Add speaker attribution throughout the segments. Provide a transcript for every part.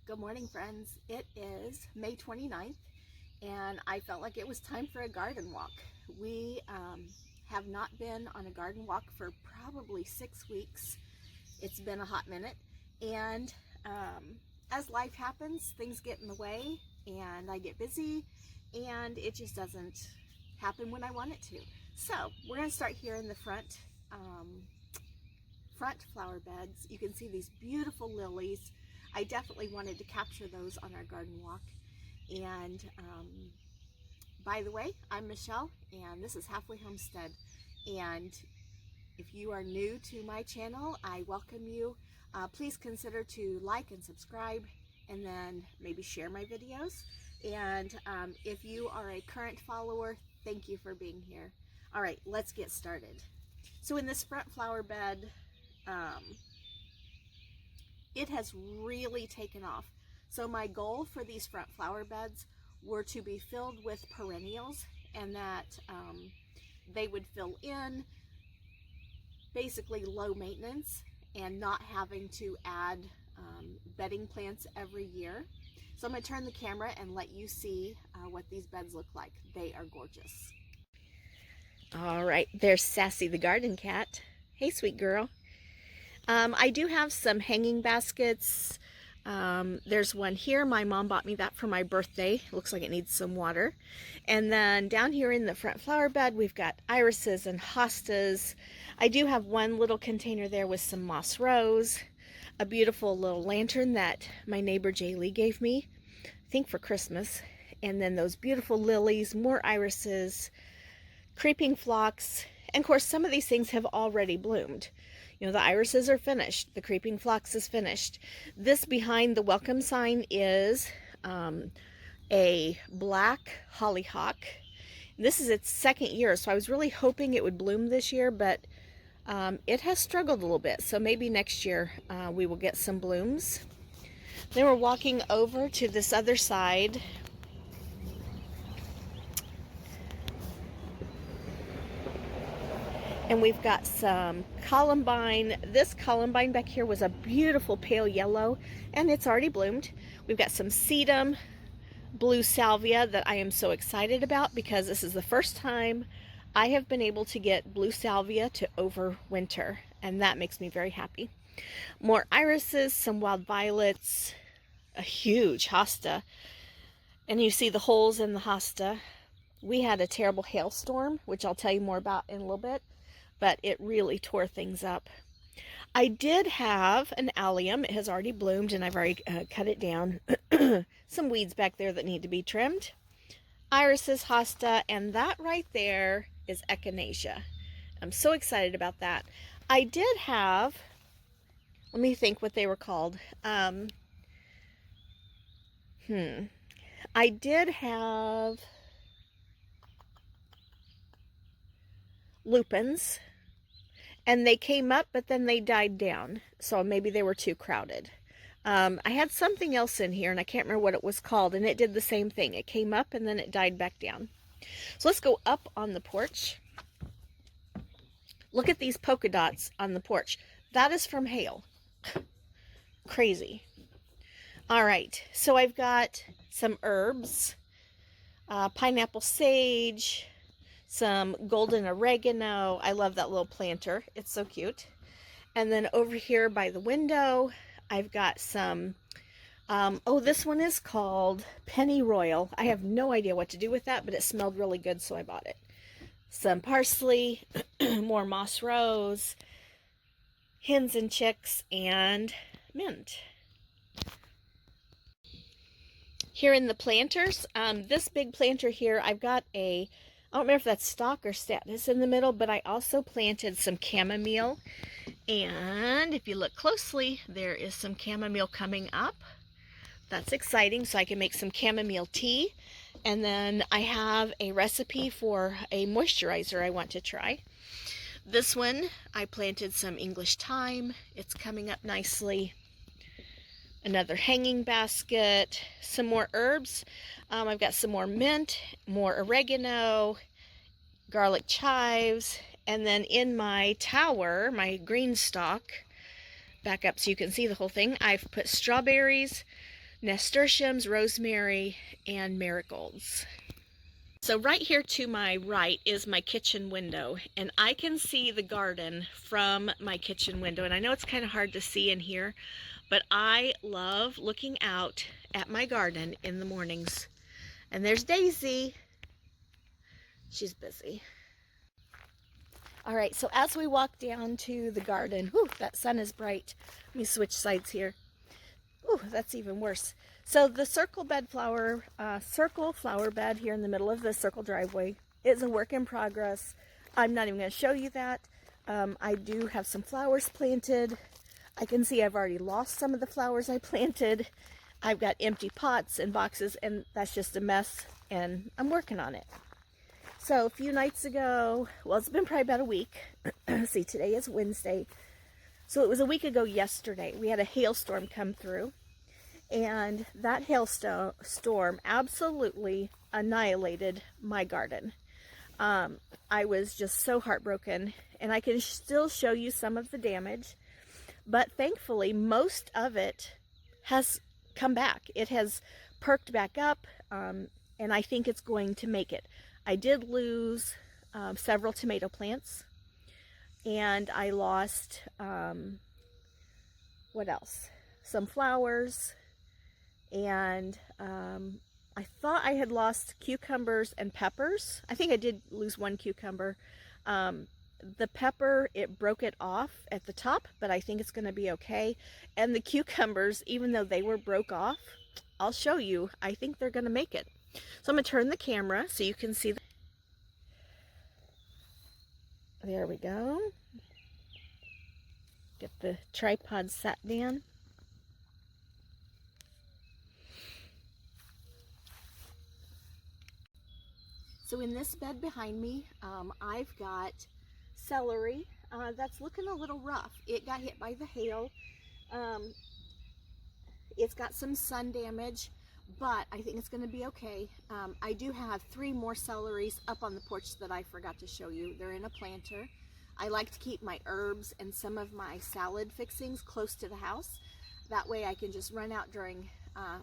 Speaker 1: Good morning, friends. It is May 29th, and I felt like it was time for a garden walk. We have not been on a garden walk for probably 6 weeks. It's been a hot minute, and as life happens, things get in the way, and I get busy, and it just doesn't happen when I want it to. So we're going to start here in the front flower beds. You can see these beautiful lilies. I definitely wanted to capture those on our garden walk. And by the way, I'm Michelle, and this is Halfway Homestead. And if you are new to my channel, I welcome you. Please consider to like and subscribe, and then maybe share my videos. And if you are a current follower, thank you for being here. All right, let's get started. So in this front flower bed, it has really taken off. So my goal for these front flower beds were to be filled with perennials, and that they would fill in, basically low maintenance, and not having to add bedding plants every year. So I'm going to turn the camera and let you see what these beds look like. They are gorgeous. All right, there's Sassy the garden cat. Hey, sweet girl. I do have some hanging baskets. There's one here. My mom bought me that for my birthday. Looks like it needs some water. And then down here in the front flower bed, we've got irises and hostas. I do have one little container there with some moss rose, a beautiful little lantern that my neighbor Jaylee gave me, I think for Christmas. And then those beautiful lilies, more irises, creeping phlox. And of course, some of these things have already bloomed. You know, the irises are finished. The creeping phlox is finished. This behind the welcome sign is a black hollyhock. This is its second year, so I was really hoping it would bloom this year, but it has struggled a little bit. So maybe next year we will get some blooms. Then we're walking over to this other side. And we've got some columbine. This columbine back here was a beautiful pale yellow, and it's already bloomed. We've got some sedum, blue salvia that I am so excited about because this is the first time I have been able to get blue salvia to overwinter, and that makes me very happy. More irises, some wild violets, a huge hosta, and you see the holes in the hosta. We had a terrible hailstorm, which I'll tell you more about in a little bit, but it really tore things up. I did have an allium. It has already bloomed, and I've already cut it down. Some weeds back there that need to be trimmed. Irises, hosta, and that right there is echinacea. I'm so excited about that. I did have, let me think what they were called. I did have lupins, and they came up, but then they died down. So maybe they were too crowded. I had something else in here, and I can't remember what it was called, and it did the same thing. It came up, and then it died back down. So let's go up on the porch. Look at these polka dots on the porch. That is from hail. Crazy. All right, so I've got some herbs, pineapple sage, some golden oregano. I love that little planter. It's so cute. And then over here by the window, I've got some, oh, this one is called Pennyroyal. I have no idea what to do with that, but it smelled really good, so I bought it. Some parsley, more moss rose, hens and chicks, and mint. Here in the planters, this big planter here, I've got a, I don't remember if that's stock or statice in the middle, but I also planted some chamomile. And if you look closely, there is some chamomile coming up. That's exciting, so I can make some chamomile tea. And then I have a recipe for a moisturizer I want to try. This one, I planted some English thyme. It's coming up nicely. Another hanging basket, some more herbs. I've got some more mint, more oregano, garlic chives, and then in my tower, my green stalk, back up so you can see the whole thing, I've put strawberries, nasturtiums, rosemary, and marigolds. So right here to my right is my kitchen window, and I can see the garden from my kitchen window. And I know it's kind of hard to see in here, but I love looking out at my garden in the mornings. And there's Daisy. She's busy. All right, so as we walk down to the garden, whew, that sun is bright. Let me switch sides here. Ooh, that's even worse. So the circle flower bed here in the middle of the circle driveway is a work in progress. I'm not even going to show you that. I do have some flowers planted. I can see I've already lost some of the flowers I planted. I've got empty pots and boxes, and that's just a mess, and I'm working on it. So a few nights ago, well, it's been probably about a week. See, today is Wednesday. So it was a week ago yesterday. We had a hailstorm come through, and that hailstorm absolutely annihilated my garden. I was just so heartbroken, and I can still show you some of the damage, but thankfully most of it has come back. It has perked back up, and I think it's going to make it. I did lose several tomato plants, and I lost, what else? Some flowers, and I thought I had lost cucumbers and peppers. I think I did lose one cucumber. The pepper, it broke it off at the top, but I think it's going to be okay. And the cucumbers, even though they were broke off, I'll show you, I think they're going to make it. So I'm going to turn the camera so you can see. There we go. Get the tripod set down. So in this bed behind me, I've got celery that's looking a little rough. It got hit by the hail. It's got some sun damage, but I think it's going to be okay. I do have 3 more celeries up on the porch that I forgot to show you. They're in a planter. I like to keep my herbs and some of my salad fixings close to the house. That way I can just run out during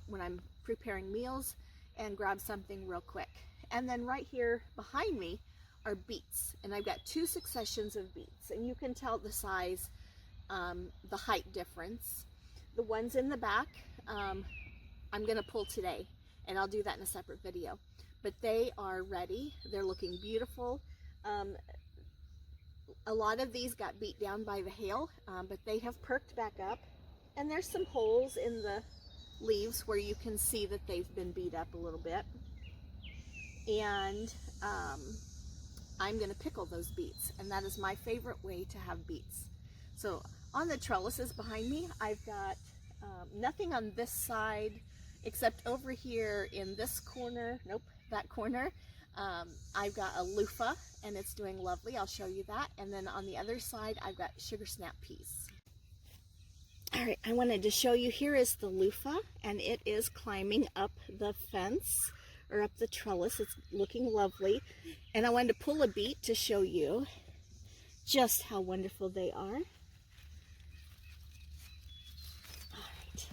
Speaker 1: when I'm preparing meals and grab something real quick. And then right here behind me are beets, and I've got 2 successions of beets, and you can tell the size, the height difference. The ones in the back, I'm going to pull today, and I'll do that in a separate video. But they are ready. They're looking beautiful. A lot of these got beat down by the hail, but they have perked back up. And there's some holes in the leaves where you can see that they've been beat up a little bit. And I'm going to pickle those beets, and that is my favorite way to have beets. So on the trellises behind me, I've got nothing on this side except over here in this corner, nope, that corner. I've got a loofah, and it's doing lovely. I'll show you that. And then on the other side, I've got sugar snap peas. All right, I wanted to show you, here is the loofah, and it is climbing up the fence, or up the trellis. It's looking lovely. And I wanted to pull a beet to show you just how wonderful they are. All right,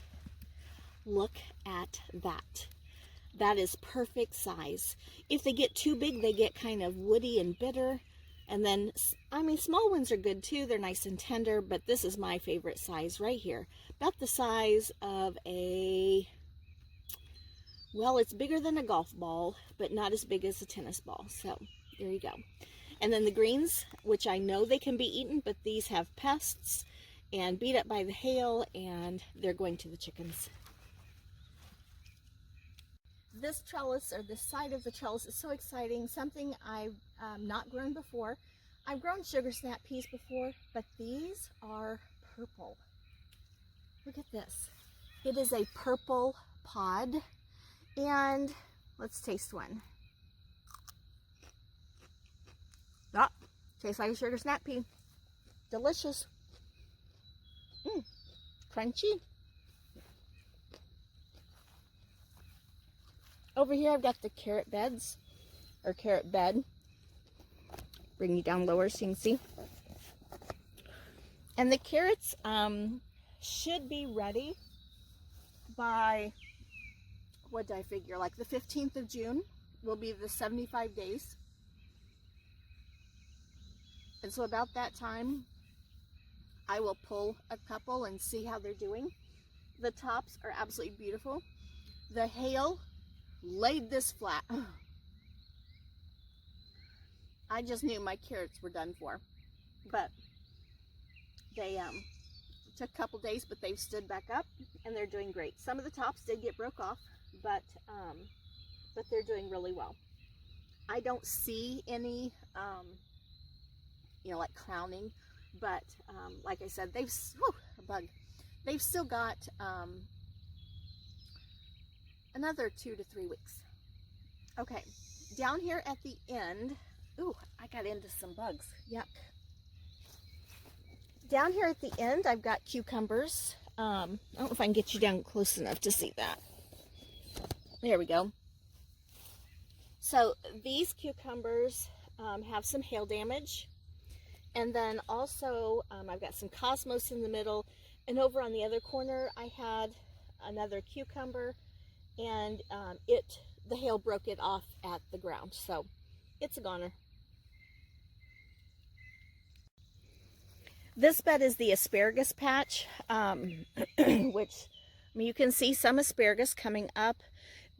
Speaker 1: look at that. That is perfect size. If they get too big, they get kind of woody and bitter. And then, I mean, small ones are good too. They're nice and tender, but this is my favorite size right here. About the size of a, well, it's bigger than a golf ball, but not as big as a tennis ball. So there you go. And then the greens, which I know they can be eaten, but these have pests and beat up by the hail, and they're going to the chickens. This trellis, or this side of the trellis, is so exciting. Something I've not grown before. I've grown sugar snap peas before, but these are purple. Look at this. It is a purple pod, and let's taste one. Ah, tastes like a sugar snap pea. Delicious. Crunchy. Over here I've got the carrot beds, or carrot bed. Bring you down lower so you can see. And the carrots should be ready by what did I figure? Like the 15th of June will be the 75 days. And so about that time, I will pull a couple and see how they're doing. The tops are absolutely beautiful. The hail laid this flat. I just knew my carrots were done for. But they took a couple days, but they've stood back up and they're doing great. Some of the tops did get broke off, but they're doing really well. I don't see any, like clowning, but like I said, they've still got another 2 to 3 weeks. Okay, down here at the end, ooh, I got into some bugs. Yuck. Down here at the end, I've got cucumbers. I don't know if I can get you down close enough to see that. There we go. So these cucumbers have some hail damage. And then also, I've got some cosmos in the middle. And over on the other corner, I had another cucumber. And the hail broke it off at the ground. So it's a goner. This bed is the asparagus patch, which you can see some asparagus coming up.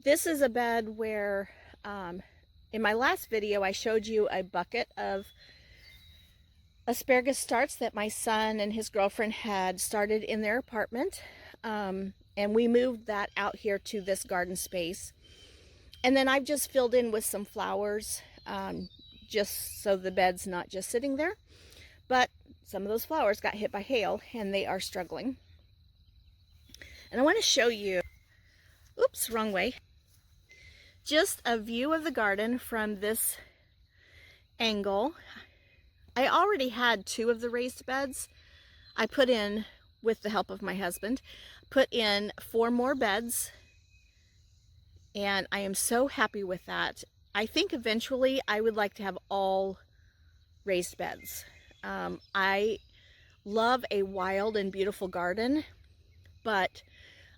Speaker 1: This is a bed where, in my last video, I showed you a bucket of asparagus starts that my son and his girlfriend had started in their apartment. And we moved that out here to this garden space. And then I've just filled in with some flowers, just so the bed's not just sitting there. But some of those flowers got hit by hail and they are struggling. And I want to show you, oops, wrong way, just a view of the garden from this angle. I already had 2 of the raised beds. I put in, with the help of my husband, put in 4 more beds. And I am so happy with that. I think eventually I would like to have all raised beds. I love a wild and beautiful garden, but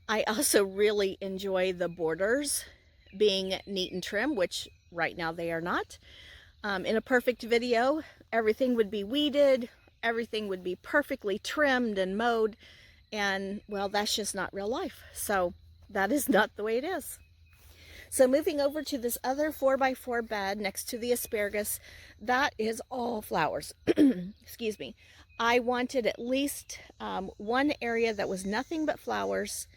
Speaker 1: I also really enjoy the borders being neat and trim, which right now they are not. In a perfect video, everything would be weeded, everything would be perfectly trimmed and mowed, and well, that's just not real life. So that is not the way it is. So moving over to this other 4x4 bed next to the asparagus, that is all flowers. Excuse me. I wanted at least one area that was nothing but flowers,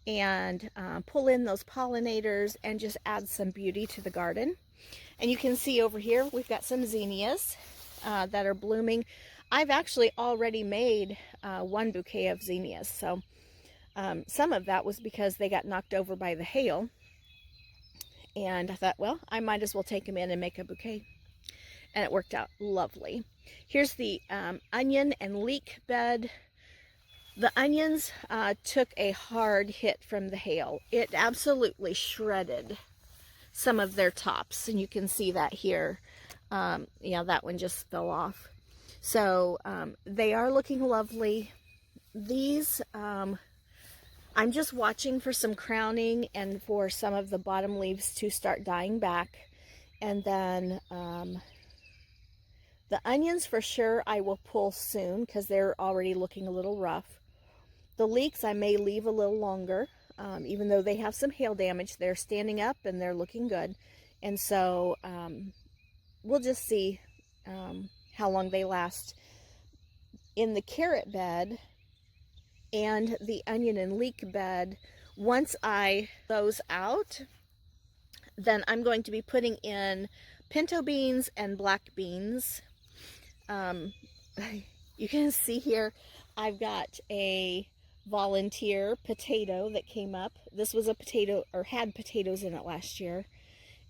Speaker 1: and pull in those pollinators and just add some beauty to the garden. And you can see over here we've got some zinnias that are blooming. I've actually already made 1 bouquet of zinnias, so some of that was because they got knocked over by the hail. And I thought, well, I might as well take them in and make a bouquet. And it worked out lovely. Here's the onion and leek bed. The onions took a hard hit from the hail. It absolutely shredded some of their tops. And you can see that here. Yeah, that one just fell off. So they are looking lovely. These, I'm just watching for some crowning and for some of the bottom leaves to start dying back. And then the onions for sure I will pull soon because they're already looking a little rough. The leeks I may leave a little longer, even though they have some hail damage. They're standing up and they're looking good. And so we'll just see how long they last. In the carrot bed and the onion and leek bed, once I those out, then I'm going to be putting in pinto beans and black beans. You can see here I've got a volunteer potato that came up. This was a potato, or had potatoes in it last year.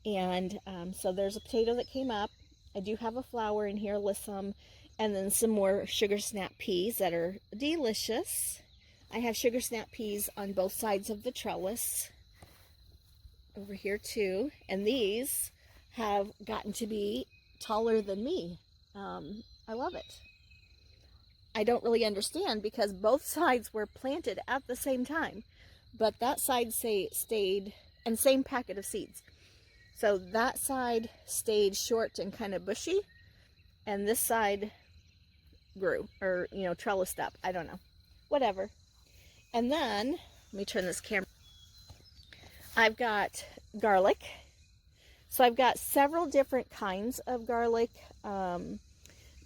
Speaker 1: And so there's a potato that came up. I do have a flower in here, Lissum, and then some more sugar snap peas that are delicious. I have sugar snap peas on both sides of the trellis over here too. And these have gotten to be taller than me. I love it. I don't really understand because both sides were planted at the same time, but that side stayed and same packet of seeds. So that side stayed short and kind of bushy, and this side grew, or, you know, trellised up. I don't know. Whatever. And then, let me turn this camera. I've got garlic. So I've got several different kinds of garlic.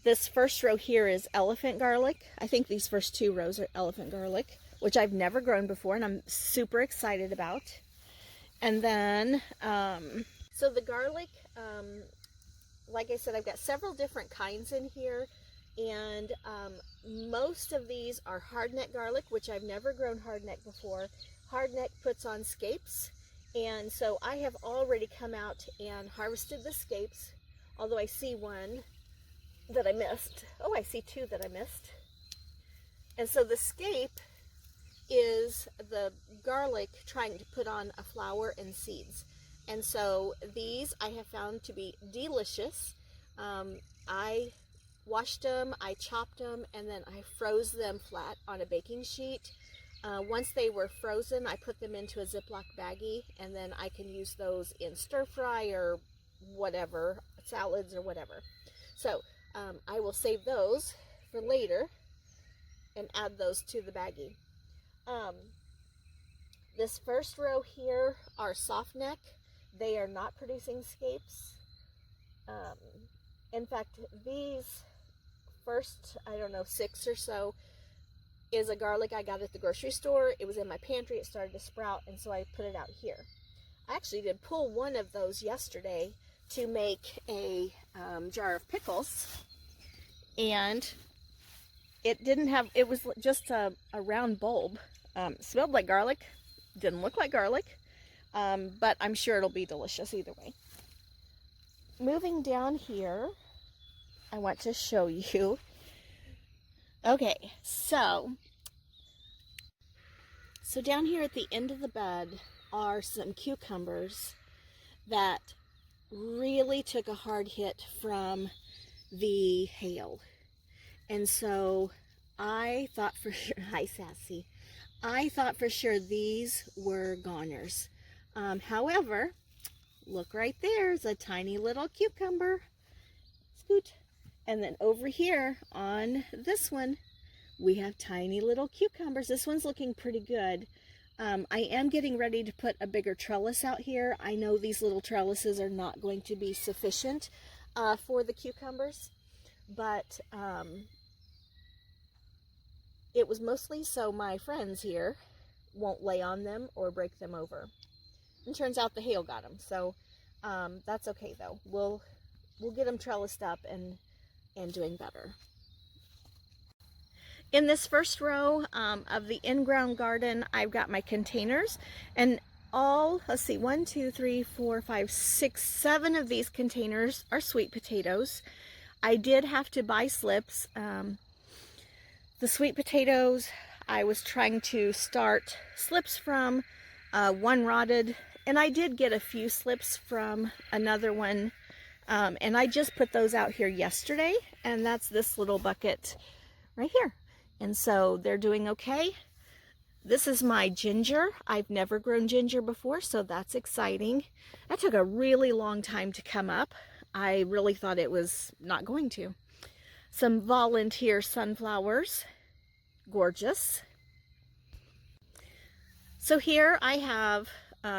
Speaker 1: This first row here is elephant garlic. I think these first 2 rows are elephant garlic, which I've never grown before, and I'm super excited about. And then, so the garlic, like I said, I've got several different kinds in here, and most of these are hardneck garlic, which I've never grown hardneck before. Hardneck puts on scapes, and so I have already come out and harvested the scapes, although I see one that I missed. Oh, I see 2 that I missed. And so the scape is the garlic trying to put on a flower and seeds. And so these I have found to be delicious. I washed them, I chopped them, and then I froze them flat on a baking sheet. Once they were frozen, I put them into a Ziploc baggie, and then I can use those in stir fry or whatever, salads or whatever. So I will save those for later and add those to the baggie. This first row here are soft neck. They are not producing scapes. In fact, these first, I don't know, 6 or so is a garlic I got at the grocery store. It was in my pantry. It started to sprout, and so I put it out here. I actually did pull one of those yesterday to make a jar of pickles, and it didn't have, it was just a round bulb. Smelled like garlic, didn't look like garlic, but I'm sure it'll be delicious either way. Moving down here, I want to show you. Okay, so down here at the end of the bed are some cucumbers that really took a hard hit from the hail. And so I thought for sure, hi Sassy, I thought for sure these were goners. However, look right there's a tiny little cucumber. Scoot. And then over here on this one, we have tiny little cucumbers. This one's looking pretty good. I am getting ready to put a bigger trellis out here. I know these little trellises are not going to be sufficient for the cucumbers, but it was mostly so my friends here won't lay on them or break them over. And turns out the hail got them, so that's okay though. We'll get them trellised up and doing better. In this first row of the in-ground garden, I've got my containers, and all, let's see, 1, 2, 3, 4, 5, 6, 7 of these containers are sweet potatoes. I did have to buy slips. The sweet potatoes, I was trying to start slips from. One rotted, and I did get a few slips from another one, and I just put those out here yesterday, and that's this little bucket right here. And so they're doing okay. This is my ginger. I've never grown ginger before, so that's exciting. That took a really long time to come up. I really thought it was not going to. Some volunteer sunflowers. Gorgeous. So here I have,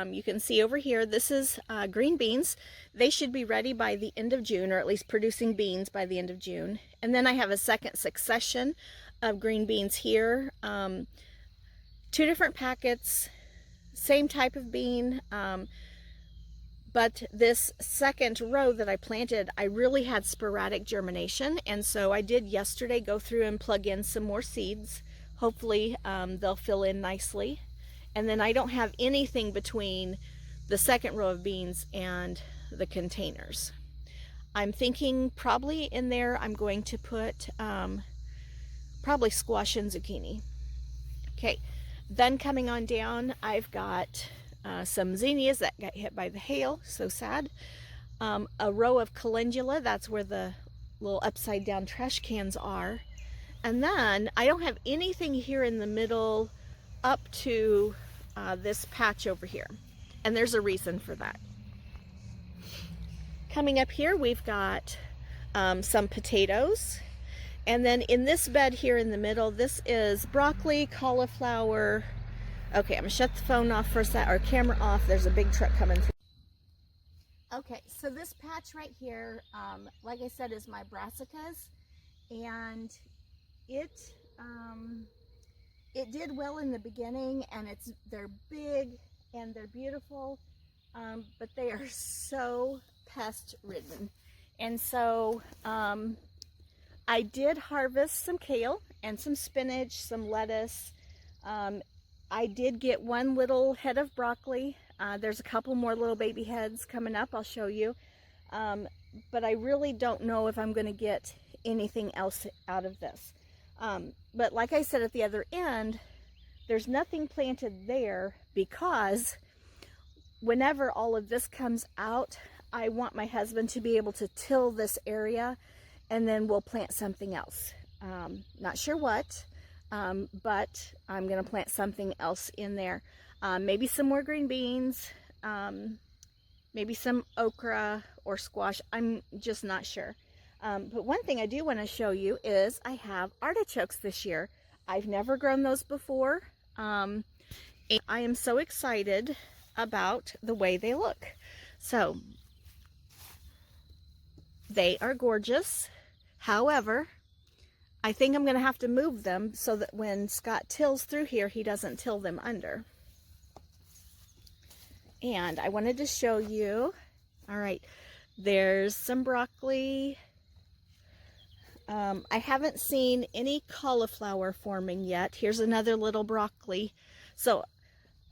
Speaker 1: you can see over here, this is green beans. They should be ready by the end of June, or at least producing beans by the end of June. And then I have a second succession of green beans here. 2 different packets, same type of bean, but this second row that I planted, I really had sporadic germination, and so I did yesterday go through and plug in some more seeds. Hopefully they'll fill in nicely. And then I don't have anything between the second row of beans and the containers. I'm thinking probably in there I'm going to put probably squash and zucchini. Okay, then coming on down, I've got some zinnias that got hit by the hail, so sad. A row of calendula, that's where the little upside down trash cans are. And then I don't have anything here in the middle up to this patch over here. And there's a reason for that. Coming up here, we've got some potatoes. And then in this bed here in the middle, this is broccoli, cauliflower. Okay, I'm gonna shut the phone off for a sec, or camera off. There's a big truck coming through. Okay, so this patch right here, like I said, is my brassicas, and it did well in the beginning, and they're big and they're beautiful, but they are so pest ridden. And so I did harvest some kale and some spinach, some lettuce. I did get one little head of broccoli. There's a couple more little baby heads coming up, I'll show you. But I really don't know if I'm going to get anything else out of this. But like I said at the other end, there's nothing planted there because whenever all of this comes out, I want my husband to be able to till this area, and then we'll plant something else. Not sure what, but I'm going to plant something else in there. Maybe some more green beans, maybe some okra or squash. I'm just not sure. But one thing I do want to show you is I have artichokes this year. I've never grown those before. And I am so excited about the way they look. So they are gorgeous. However, I think I'm going to have to move them so that when Scott tills through here, he doesn't till them under. And I wanted to show you, all right, there's some broccoli. I haven't seen any cauliflower forming yet. Here's another little broccoli. So,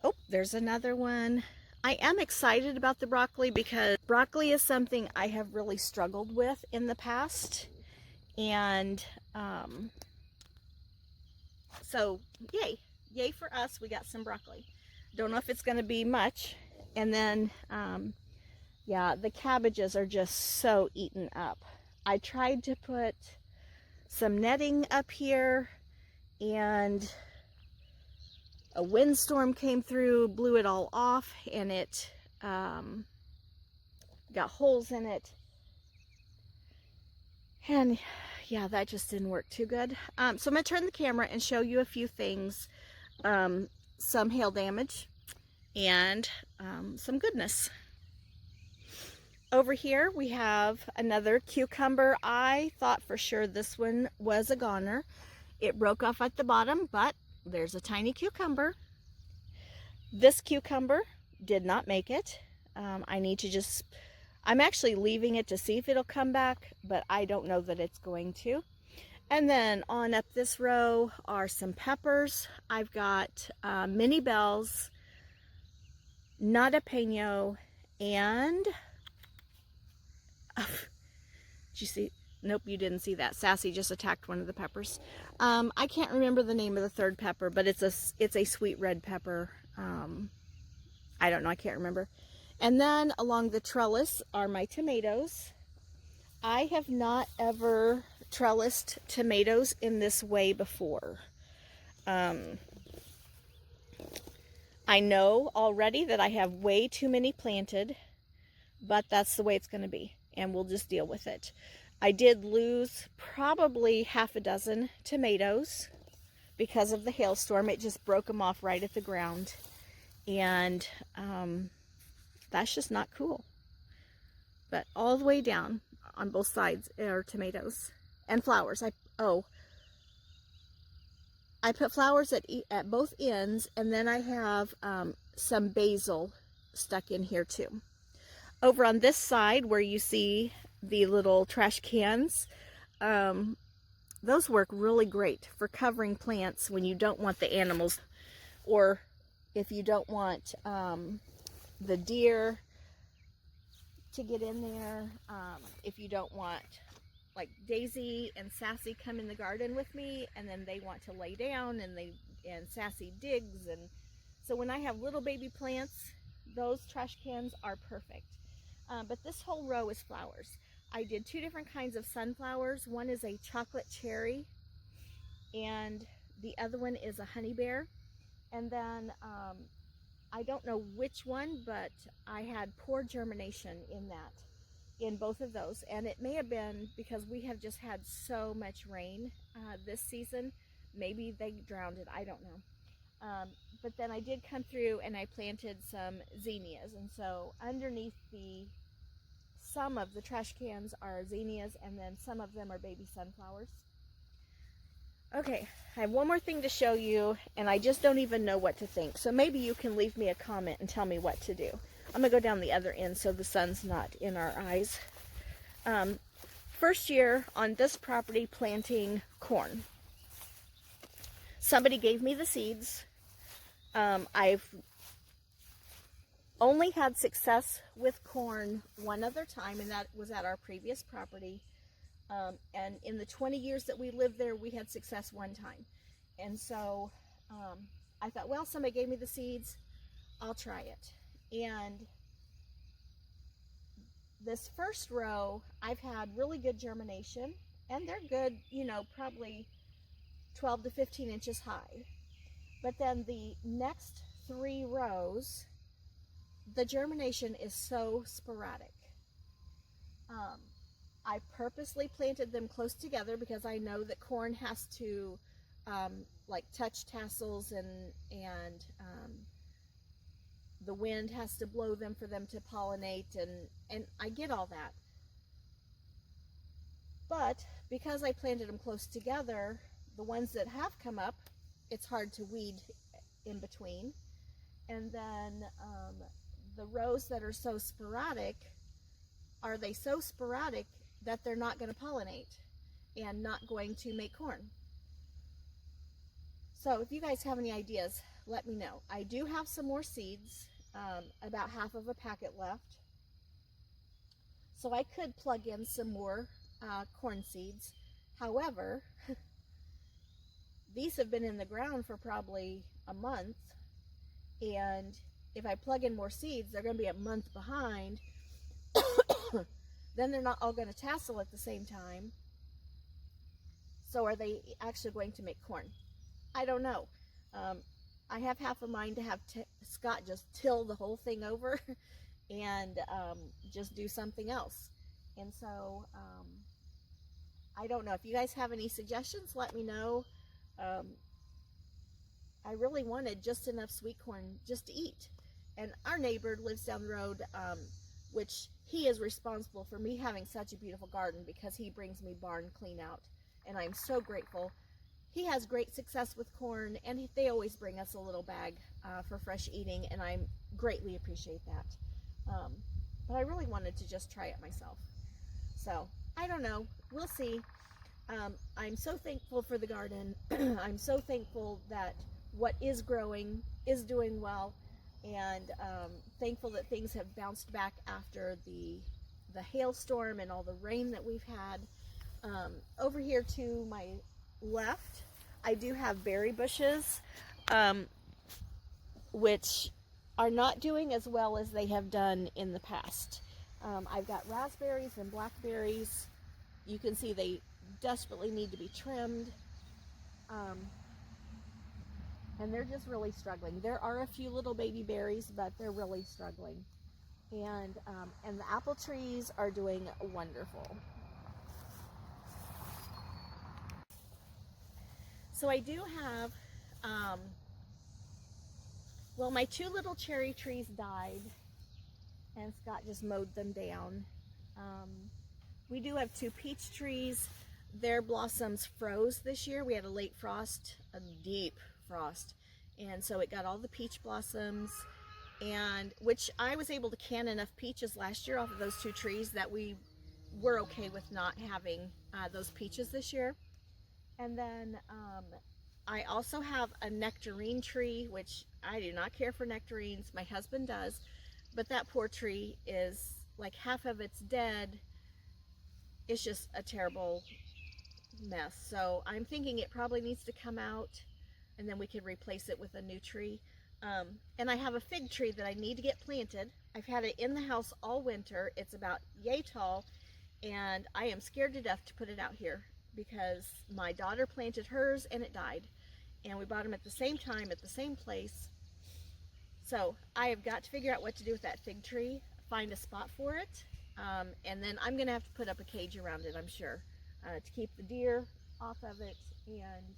Speaker 1: oh, there's another one. I am excited about the broccoli because broccoli is something I have really struggled with in the past. And so, yay for us. We got some broccoli. Don't know if it's going to be much. And then, yeah, the cabbages are just so eaten up. I tried to put some netting up here, and a windstorm came through, blew it all off, and it got holes in it. And yeah, that just didn't work too good. So I'm going to turn the camera and show you a few things. Some hail damage and some goodness. Over here we have another cucumber. I thought for sure this one was a goner. It broke off at the bottom, but there's a tiny cucumber. This cucumber did not make it. I need to just, I'm actually leaving it to see if it'll come back, but I don't know that it's going to. And then on up this row are some peppers. I've got mini bells, jalapeno, and did you see? Nope, you didn't see that. Sassy just attacked one of the peppers. I can't remember the name of the third pepper, but it's a sweet red pepper. I don't know, I can't remember. And then along the trellis are my tomatoes. I have not ever trellised tomatoes in this way before. I know already that I have way too many planted, but that's the way it's going to be, and we'll just deal with it. I did lose probably half a dozen tomatoes because of the hailstorm. It just broke them off right at the ground, and that's just not cool. But all the way down on both sides are tomatoes and flowers. I put flowers at both ends, and then I have some basil stuck in here too. Over on this side where you see the little trash cans, those work really great for covering plants when you don't want the animals, or if you don't want the deer to get in there, if you don't want, like Daisy and Sassy come in the garden with me, and then they want to lay down, and Sassy digs, and so when I have little baby plants, those trash cans are perfect. But this whole row is flowers. I did two different kinds of sunflowers. One is a chocolate cherry, and the other one is a honey bear. And then I don't know which one, but I had poor germination in both of those. And it may have been because we have just had so much rain this season. Maybe they drowned it, I don't know. But then I did come through and I planted some zinnias. And so underneath some of the trash cans are zinnias, and then some of them are baby sunflowers. Okay, I have one more thing to show you, and I just don't even know what to think. So maybe you can leave me a comment and tell me what to do. I'm going to go down the other end so the sun's not in our eyes. First year on this property planting corn. Somebody gave me the seeds. I've only had success with corn one other time, and that was at our previous property. And in the 20 years that we lived there, we had success one time. And so I thought, well, somebody gave me the seeds, I'll try it. And this first row, I've had really good germination, and they're good, you know, probably 12 to 15 inches high. But then the next 3 rows, the germination is so sporadic. I purposely planted them close together because I know that corn has to like touch tassels, and the wind has to blow them for them to pollinate, and I get all that. But because I planted them close together, the ones that have come up, it's hard to weed in between. And then the rows that are so sporadic, are they so sporadic that they're not going to pollinate and not going to make corn? So if you guys have any ideas, let me know. I do have some more seeds, about half of a packet left. So I could plug in some more corn seeds. However, these have been in the ground for probably a month, and if I plug in more seeds, they're going to be a month behind. Then they're not all going to tassel at the same time. So are they actually going to make corn? I don't know. I have half a mind to have Scott just till the whole thing over and just do something else. And so I don't know. If you guys have any suggestions, let me know. I really wanted just enough sweet corn just to eat. And our neighbor lives down the road, which he is responsible for me having such a beautiful garden because he brings me barn clean out. And I'm so grateful. He has great success with corn, and they always bring us a little bag for fresh eating, and I greatly appreciate that. But I really wanted to just try it myself. So, I don't know. We'll see. I'm so thankful for the garden. I'm so thankful that what is growing is doing well, and thankful that things have bounced back after the hailstorm and all the rain that we've had. Over here to my left, I do have berry bushes, which are not doing as well as they have done in the past. I've got raspberries and blackberries. You can see they desperately need to be trimmed. And they're just really struggling. There are a few little baby berries, but they're really struggling. And the apple trees are doing wonderful. So I do have, well, my 2 little cherry trees died, and Scott just mowed them down. We do have 2 peach trees. Their blossoms froze this year. We had a late frost, a deep frost, and so it got all the peach blossoms, and which I was able to can enough peaches last year off of those 2 trees that we were okay with not having those peaches this year. And then I also have a nectarine tree, which I do not care for nectarines. My husband does, but that poor tree is like half of it's dead. It's just a terrible mess. So I'm thinking it probably needs to come out, and then we can replace it with a new tree. And I have a fig tree that I need to get planted. I've had it in the house all winter. It's about yay tall, and I am scared to death to put it out here because my daughter planted hers and it died, and we bought them at the same time at the same place. So I have got to figure out what to do with that fig tree, find a spot for it, and then I'm going to have to put up a cage around it, I'm sure, to keep the deer off of it. And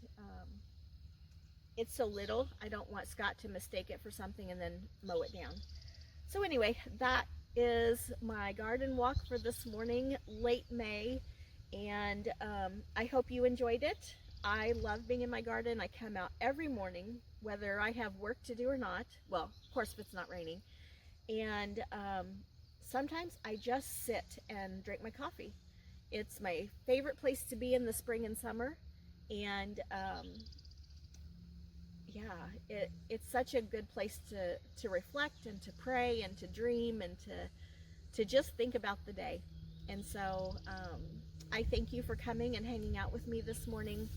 Speaker 1: it's so little, I don't want Scott to mistake it for something and then mow it down. So anyway, that is my garden walk for this morning, late May, and I hope you enjoyed it. I love being in my garden. I come out every morning, whether I have work to do or not. Well, of course, if it's not raining. And sometimes I just sit and drink my coffee. It's my favorite place to be in the spring and summer. And yeah, it's such a good place to reflect and to pray and to dream and to just think about the day. And so I thank you for coming and hanging out with me this morning.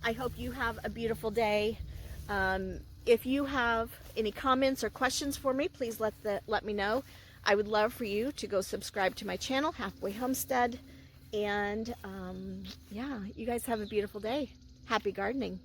Speaker 1: I hope you have a beautiful day. If you have any comments or questions for me, please let me know. I would love for you to go subscribe to my channel, Halfway Homestead. And yeah, you guys have a beautiful day. Happy gardening.